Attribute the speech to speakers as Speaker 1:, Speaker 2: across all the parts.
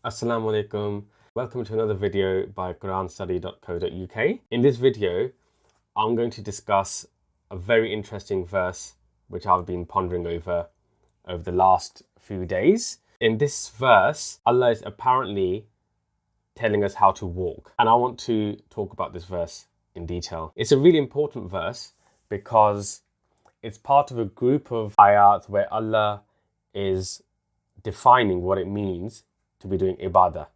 Speaker 1: Assalamu alaikum. Welcome to another video by Qur'anstudy.co.uk. In this video, I'm going to discuss a very interesting verse which I've been pondering over the last few days. In this verse, Allah is apparently telling us how to walk. And I want to talk about this verse in detail. It's a really important verse because it's part of a group of ayat where Allah is defining what it means to be doing Ibaadah.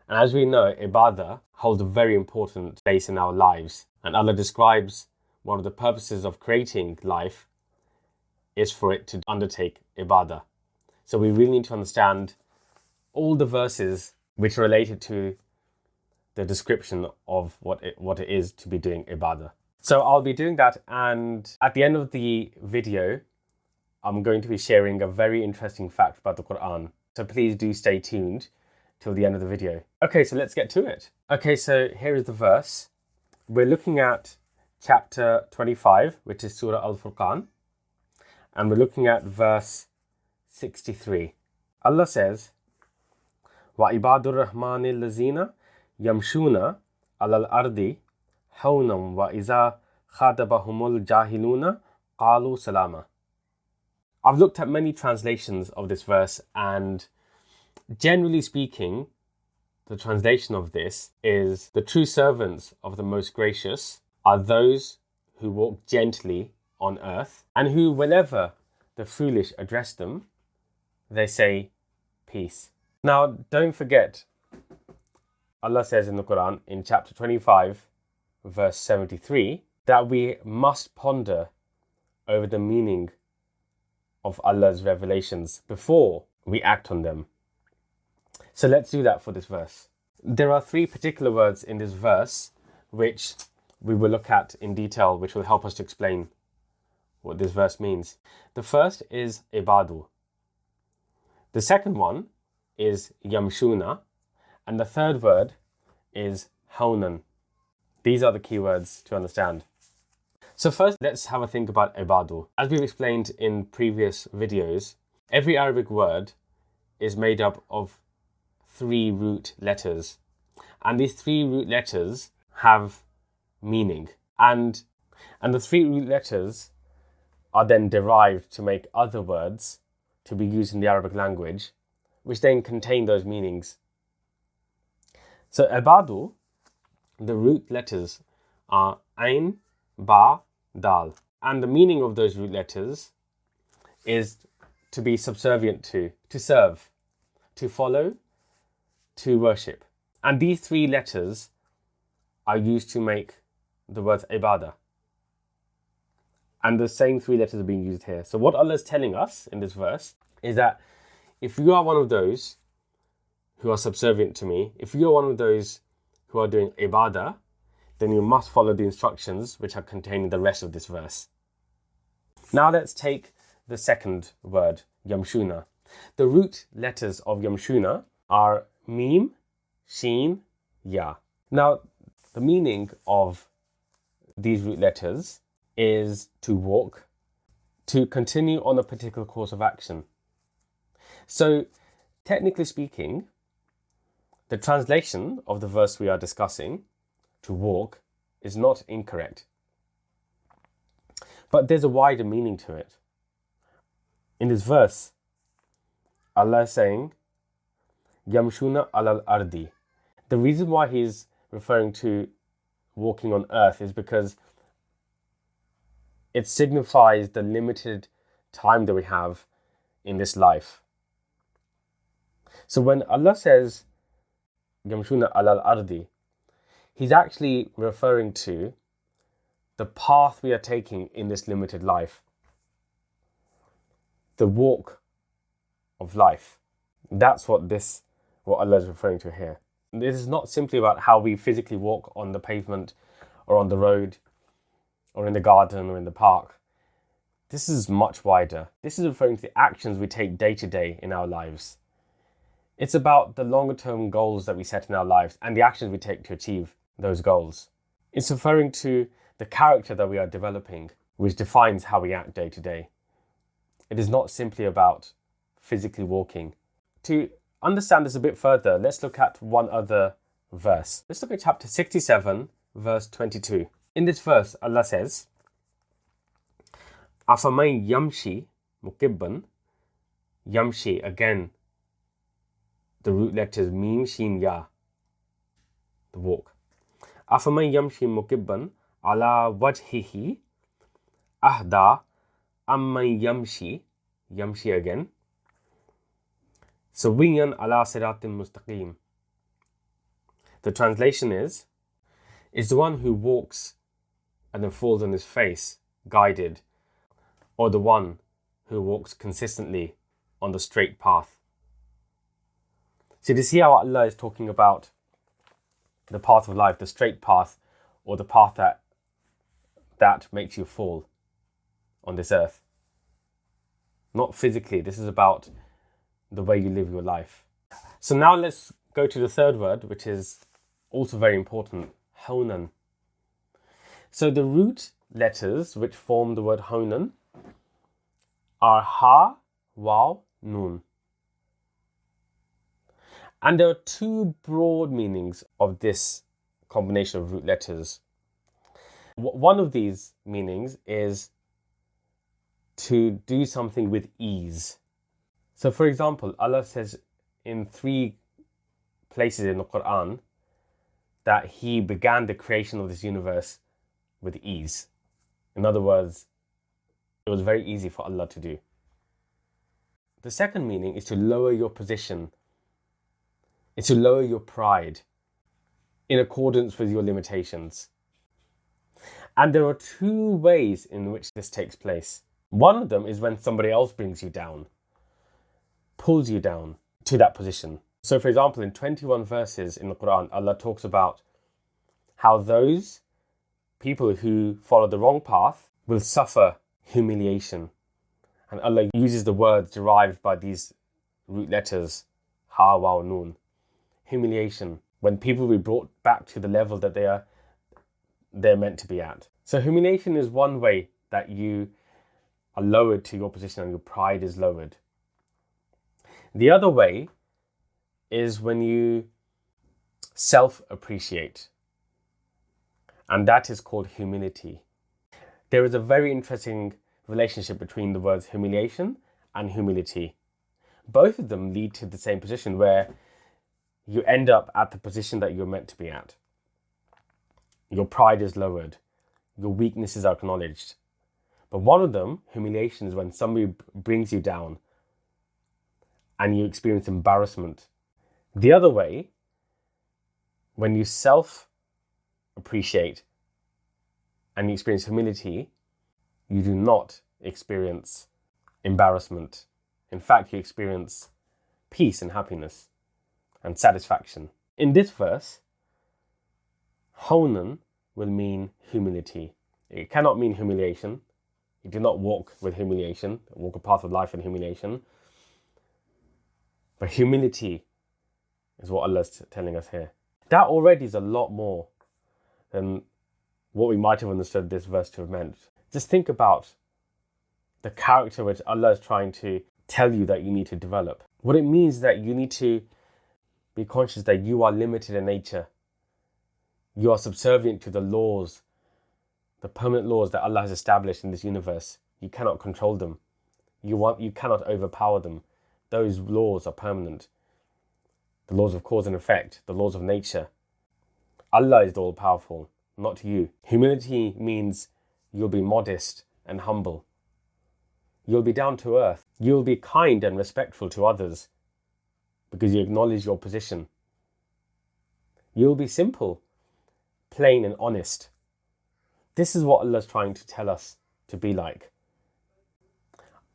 Speaker 1: And as we know, Ibaadah holds a very important place in our lives. And Allah describes one of the purposes of creating life is for it to undertake Ibaadah. So we really need to understand all the verses which are related to the description of what it is to be doing Ibaadah. So I'll be doing that, and at the end of the video, I'm going to be sharing a very interesting fact about the Qur'an. So please do stay tuned till the end of the video. Okay, so let's get to it. Okay, so here is the verse. We're looking at chapter 25, which is Surah Al-Furqan. And we're looking at verse 63. Allah says, وَعِبَادُ الرَّحْمَنِ الَّذِينَ يَمْشُونَ عَلَى الْأَرْضِ هَوْنًا وَإِذَا خَاطَبَهُمُ الْجَاهِلُونَ قَالُوا سَلَامًا. I've looked at many translations of this verse, and generally speaking, the translation of this is the true servants of the Most Gracious are those who walk gently on earth and who, whenever the foolish address them, they say peace. Now, don't forget, Allah says in the Quran in chapter 25, verse 73, that we must ponder over the meaning of Allah's revelations before we act on them. So let's do that for this verse. There are three particular words in this verse which we will look at in detail, which will help us to explain what this verse means. The first is ibadu. The second one is yamshuna. And the third word is hawnan. These are the key words to understand. So first, let's have a think about ibadu. As we've explained in previous videos, every Arabic word is made up of three root letters. And these three root letters have meaning. And the three root letters are then derived to make other words to be used in the Arabic language, which then contain those meanings. So ibadu, the root letters are ain, ba, dal. And the meaning of those root letters is to be subservient to serve, to follow, to worship. And these three letters are used to make the word Ibaadah. And the same three letters are being used here. So what Allah is telling us in this verse is that if you are one of those who are subservient to me, if you are one of those who are doing Ibaadah, then you must follow the instructions which are contained in the rest of this verse. Now let's take the second word, yamshuna. The root letters of yamshuna are mim, sheen, ya. Now, the meaning of these root letters is to walk, to continue on a particular course of action. So, technically speaking, the translation of the verse we are discussing, to walk, is not incorrect. But there's a wider meaning to it. In this verse, Allah is saying, Yamshuna alal ardi. The reason why he's referring to walking on earth is because it signifies the limited time that we have in this life. So when Allah says, Yamshuna alal ardi, He's actually referring to the path we are taking in this limited life. The walk of life. That's what Allah is referring to here. This is not simply about how we physically walk on the pavement or on the road or in the garden or in the park. This is much wider. This is referring to the actions we take day to day in our lives. It's about the longer term goals that we set in our lives and the actions we take to achieve those goals. It's referring to the character that we are developing, which defines how we act day to day. It is not simply about physically walking. To understand this a bit further, let's look at one other verse. Let's look at chapter 67, verse 22. In this verse, Allah says, Afaman yamshi mukibban. Yamshi, again, the root letters mim, shin, ya, the walk. Afaman yamshi mukibban ala wajhihi ahda amman yamshi again, sawiyan ala siratin mustaqim. The translation is the one who walks and then falls on his face, guided, or the one who walks consistently on the straight path. So to see how Allah is talking about the path of life, the straight path, or the path that makes you fall on this earth. Not physically, this is about the way you live your life. So now let's go to the third word, which is also very important, honan. So the root letters which form the word honan are ha, waw, nun. And there are two broad meanings of this combination of root letters. One of these meanings is to do something with ease. So for example, Allah says in 3 places in the Qur'an that He began the creation of this universe with ease. In other words, it was very easy for Allah to do. The second meaning is to lower your position. It's to lower your pride in accordance with your limitations. And there are 2 ways in which this takes place. One of them is when somebody else brings you down, pulls you down to that position. So for example, in 21 verses in the Qur'an, Allah talks about how those people who follow the wrong path will suffer humiliation. And Allah uses the words derived by these root letters, ha, waw, nun. Humiliation, when people will be brought back to the level that they're meant to be at. So humiliation is one way that you are lowered to your position and your pride is lowered. The other way is when you self-appreciate, and that is called humility. There is a very interesting relationship between the words humiliation and humility. Both of them lead to the same position where you end up at the position that you're meant to be at. Your pride is lowered. Your weaknesses are acknowledged. But one of them, humiliation, is when somebody brings you down and you experience embarrassment. The other way, when you self-appreciate and you experience humility, you do not experience embarrassment. In fact, you experience peace and happiness and satisfaction. In this verse, honan will mean humility. It cannot mean humiliation. You do not walk with humiliation, walk a path of life in humiliation. But humility is what Allah is telling us here. That already is a lot more than what we might have understood this verse to have meant. Just think about the character which Allah is trying to tell you that you need to develop. What it means is that you need to be conscious that you are limited in nature. You are subservient to the laws, the permanent laws that Allah has established in this universe. You cannot control them. You cannot overpower them. Those laws are permanent. The laws of cause and effect, the laws of nature. Allah is the all-powerful, not you. Humility means you'll be modest and humble. You'll be down to earth. You'll be kind and respectful to others because you acknowledge your position. You'll be simple, plain and honest. This is what Allah is trying to tell us to be like.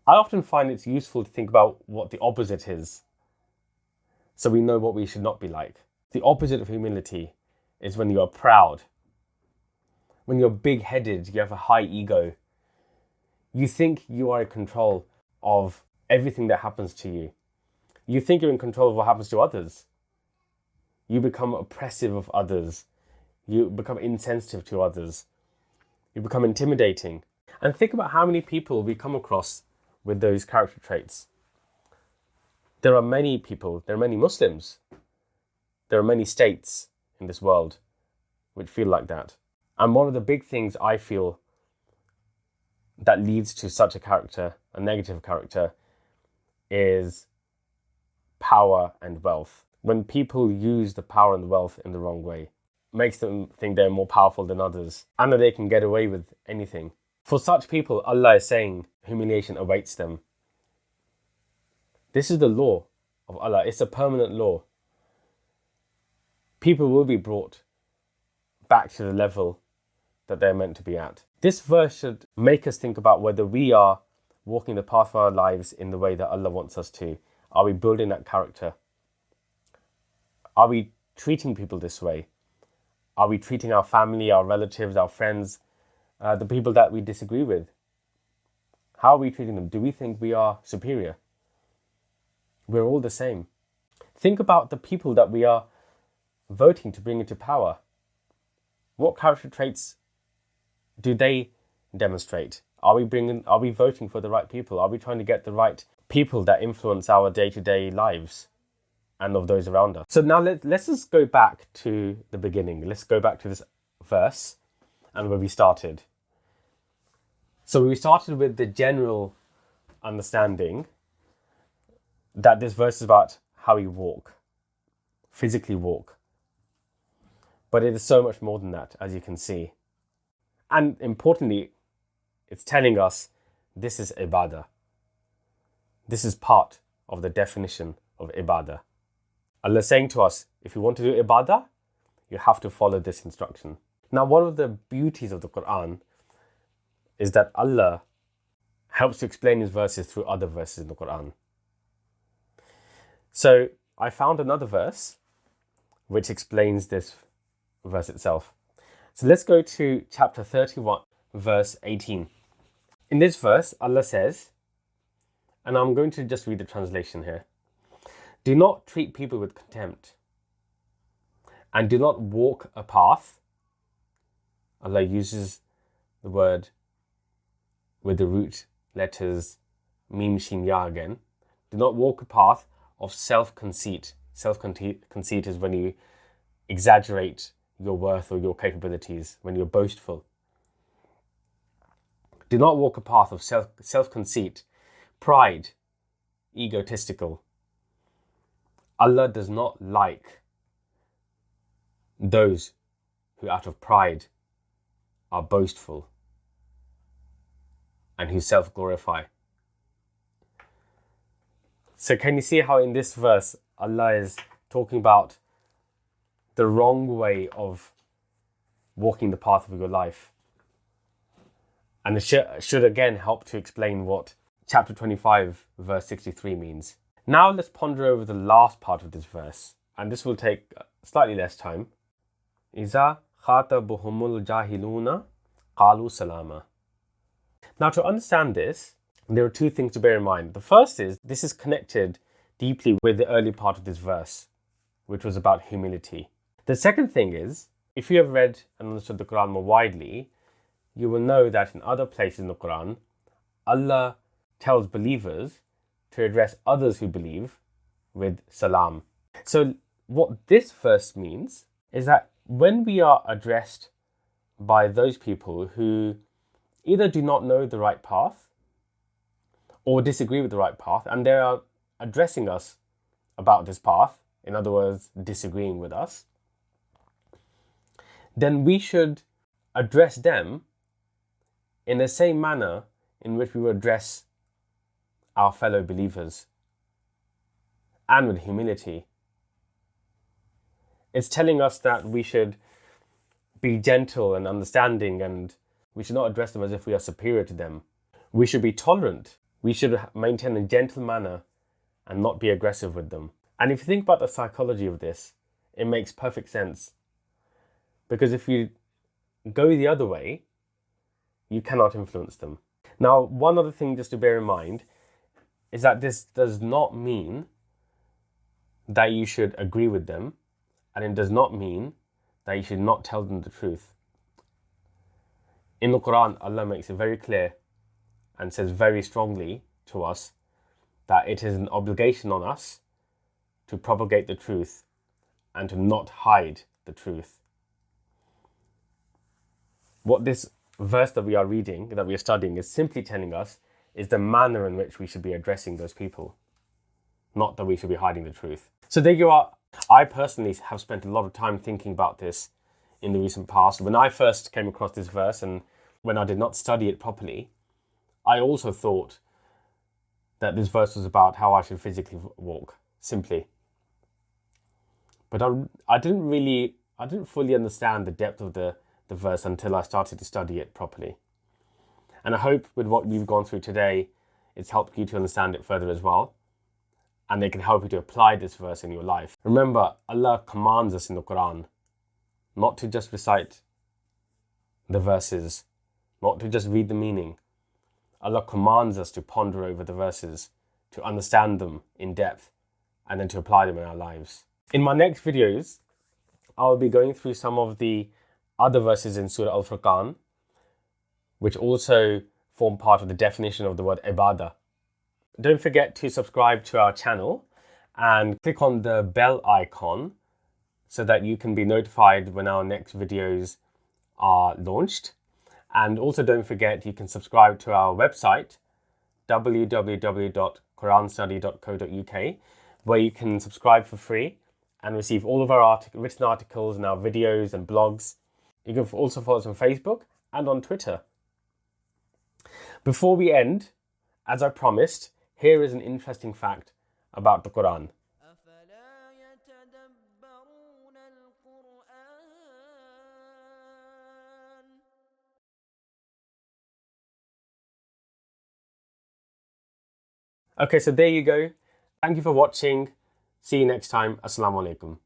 Speaker 1: I often find it's useful to think about what the opposite is, so we know what we should not be like. The opposite of humility is when you are proud. When you're big-headed, you have a high ego. You think you are in control of everything that happens to you. You think you're in control of what happens to others. You become oppressive of others. You become insensitive to others. You become intimidating. And think about how many people we come across with those character traits. There are many people, there are many Muslims, there are many states in this world which feel like that. And one of the big things I feel that leads to such a character, a negative character, is power and wealth. When people use the power and the wealth in the wrong way, makes them think they're more powerful than others and that they can get away with anything. For such people, Allah is saying humiliation awaits them. This is the law of Allah. It's a permanent law. People will be brought back to the level that they're meant to be at. This verse should make us think about whether we are walking the path of our lives in the way that Allah wants us to. Are we building that character? Are we treating people this way? Are we treating our family, our relatives, our friends, the people that we disagree with? How are we treating them? Do we think we are superior? We're all the same. Think about the people that we are voting to bring into power. What character traits do they demonstrate? Are we voting for the right people? Are we trying to get the right people that influence our day-to-day lives and of those around us? So now let's just go back to the beginning. Let's go back to this verse and where we started. So we started with the general understanding that this verse is about how we walk, physically walk. But it is so much more than that, as you can see. And importantly, it's telling us this is Ibaadah. This is part of the definition of Ibaadah. Allah is saying to us, if you want to do Ibaadah, you have to follow this instruction. Now, one of the beauties of the Qur'an is that Allah helps to explain His verses through other verses in the Qur'an. So I found another verse which explains this verse itself. So let's go to chapter 31, verse 18. In this verse, Allah says, and I'm going to just read the translation here. Do not treat people with contempt, and do not walk a path. Allah uses the word with the root letters mim, shin, ya again. Do not walk a path of self-conceit. Self-conceit is when you exaggerate your worth or your capabilities, when you're boastful. Do not walk a path of self-conceit, pride, egotistical. Allah does not like those who out of pride are boastful and who self-glorify. So can you see how in this verse Allah is talking about the wrong way of walking the path of your life? And it should again help to explain what chapter 25 verse 63 means. Now let's ponder over the last part of this verse, and this will take slightly less time. إِذَا خَاطَبَهُمُ الْجَاهِلُونَ قَالُوا سَلَامًا. Now to understand this, there are two things to bear in mind. The first is, this is connected deeply with the early part of this verse, which was about humility. The second thing is, if you have read and understood the Qur'an more widely, you will know that in other places in the Qur'an, Allah tells believers to address others who believe with salam. So what this verse means is that when we are addressed by those people who either do not know the right path or disagree with the right path, and they are addressing us about this path, in other words, disagreeing with us, then we should address them in the same manner in which we would address our fellow believers, and with humility. It's telling us that we should be gentle and understanding, and we should not address them as if we are superior to them. We should be tolerant. We should maintain a gentle manner and not be aggressive with them. And if you think about the psychology of this, it makes perfect sense. Because if you go the other way, you cannot influence them. Now, one other thing just to bear in mind is that this does not mean that you should agree with them, and it does not mean that you should not tell them the truth. In the Qur'an, Allah makes it very clear and says very strongly to us that it is an obligation on us to propagate the truth and to not hide the truth. What this verse that we are reading, that we are studying, is simply telling us is the manner in which we should be addressing those people, not that we should be hiding the truth. So there you are. I personally have spent a lot of time thinking about this in the recent past. When I first came across this verse and when I did not study it properly, I also thought that this verse was about how I should physically walk, simply. But I didn't fully understand the depth of the verse until I started to study it properly. And I hope with what we've gone through today, it's helped you to understand it further as well. And they can help you to apply this verse in your life. Remember, Allah commands us in the Qur'an not to just recite the verses, not to just read the meaning. Allah commands us to ponder over the verses, to understand them in depth, and then to apply them in our lives. In my next videos, I'll be going through some of the other verses in Surah Al-Furqan, which also form part of the definition of the word Ibaadah. Don't forget to subscribe to our channel and click on the bell icon so that you can be notified when our next videos are launched. And also don't forget you can subscribe to our website www.quranstudy.co.uk, where you can subscribe for free and receive all of our written articles and our videos and blogs. You can also follow us on Facebook and on Twitter. Before we end, as I promised, here is an interesting fact about the Qur'an. Okay, so there you go. Thank you for watching. See you next time. Assalamu alaikum.